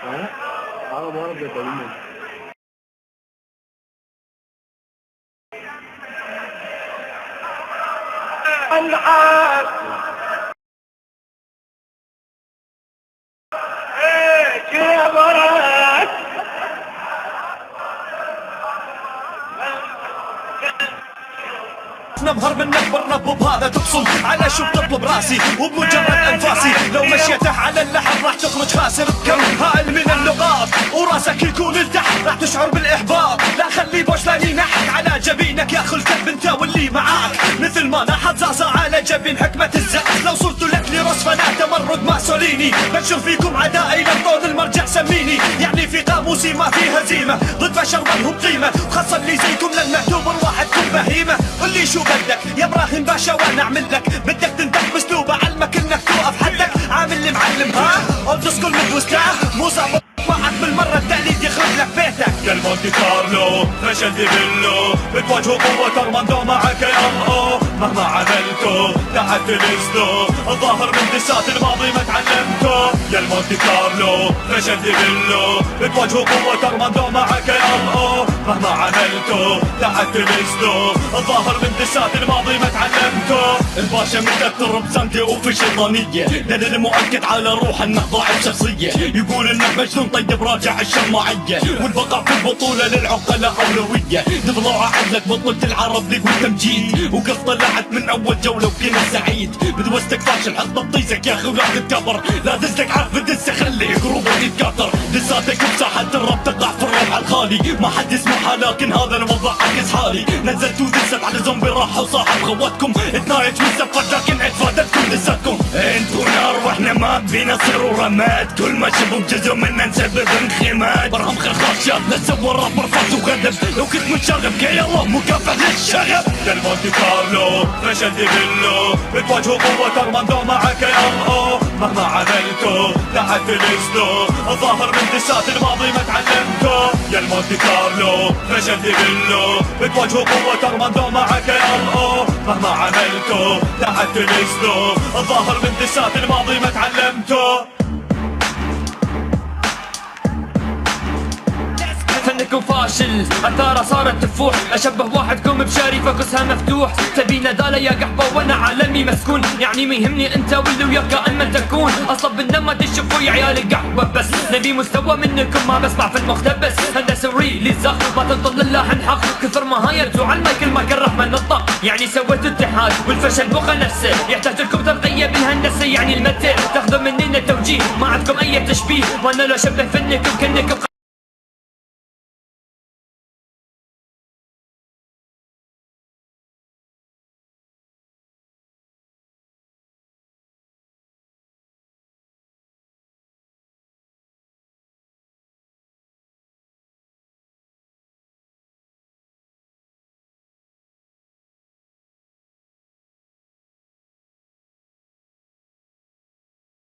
Hago monos de columna. نظهر من نكبر نبض هذا تقصد على شو بتطلب راسي وبمجرد انفاسي لو مشيته على اللحم راح تخرج خاسر بكم هائل من اللغات وراسك يكون لتحت راح تشعر بالاحباط لا خلي بوشلاني ينحك على جبينك يا الكلب انت واللي معاك مثل ما نحط زعصة على جبين حكمة الزقف لو صرت لك لروس فانا تمرد ماسوليني بنشر فيكم عدائي للطول المرجع سميني يعني في قاموسي ما في هزيمة ضد بشر مالهم قيمة وخاصة اللي زيكم للمعتوبر واحدكم بهيمة قولي شو بدك يا ابراهيم باشا وانا اعمل لك بدك تنتج باسلوب اعلمك انك توقف حدك عامل لي معلم ها اولد سكول مدوستاه مو ظابط معك بالمرة التقليد يخرب لك بيتك يا المونتي كارلو فشل دي بيلو بتواجهوا قوة ارماندو معك يا مهما عملتوا تحت الاسلو الظاهر من دسات الماضي ما تعلمتوا يا المونتي كارلو فشل دي بيلو بتواجهوا قوة ارماندو معك يا مهما عملتوا تحت الاسلو الظاهر من دسات الماضي ما تعلمتوا الباشا مكتر بسنتي وفي شيطانية دليل مؤكد على روح انه ضاعف شخصية يقول انك مجنون طيب راجع الشماعية والبقاء في البطولة للعقلاء أولوية تطلع عندك بطولة العرب ليج والتمجيد وقد طلعت من أول جولة وكنا سعيد بدوستك فاشل حط بطيزك يا أخي ولا تتكبر لا دزك عارف الدسة خليه قروبك يتكاثر دساتك بساحة الرب تقع في الربع الخالي ما حد يسمعها لكن هذا الوضع عكس حالي نزلت ودست على زومبي راح وصاحب خواتكم تنايت والسفر لكن اتفادتكم دساتكم انتو نار واحنا ما بينا صيروا رماد كل ما شافوا بجزء منا نسبب انخماد برهم خرخاش شاب نسوى راب مرفض وغدب لو كنت متشغب كي الله مكافح للشغب يا المونتي كارلو فشل دي بيلو بتواجهوا قوة ارماندو معك يا مهما عملتوا تحت الاسلو الظاهر من دسات الماضي ما تعلمتوا يا المونتي كارلو فشل دي بيلو بتواجهوا قوة ارماندو معك يا مهما عملتوا تحت الاسلو الظاهر من دسات الماضي ما تعلمتوا فنكم فاشل اثاره صارت تفوح اشبه واحدكم بشاري فكسها مفتوح تبينا دالة يا قحبة وانا عالمي مسكون يعني ما يهمني انت واللي وياك اما تكون اصلا بالنما تشوفوا يا عيال القحبة بس نبي مستوى منكم ما بسمع في المختبس هذا سوري للزخ ما تنطل اللحن حق كثر ما هايرتوا على المايك ما كان رحمة نطق يعني سويتوا اتحاد والفشل بغى نفسه يحتاج لكم ترقية بالهندسة يعني المتر تاخذوا مننا توجيه ما عندكم اي تشبيه وانا لو اشبه فنكم كنكم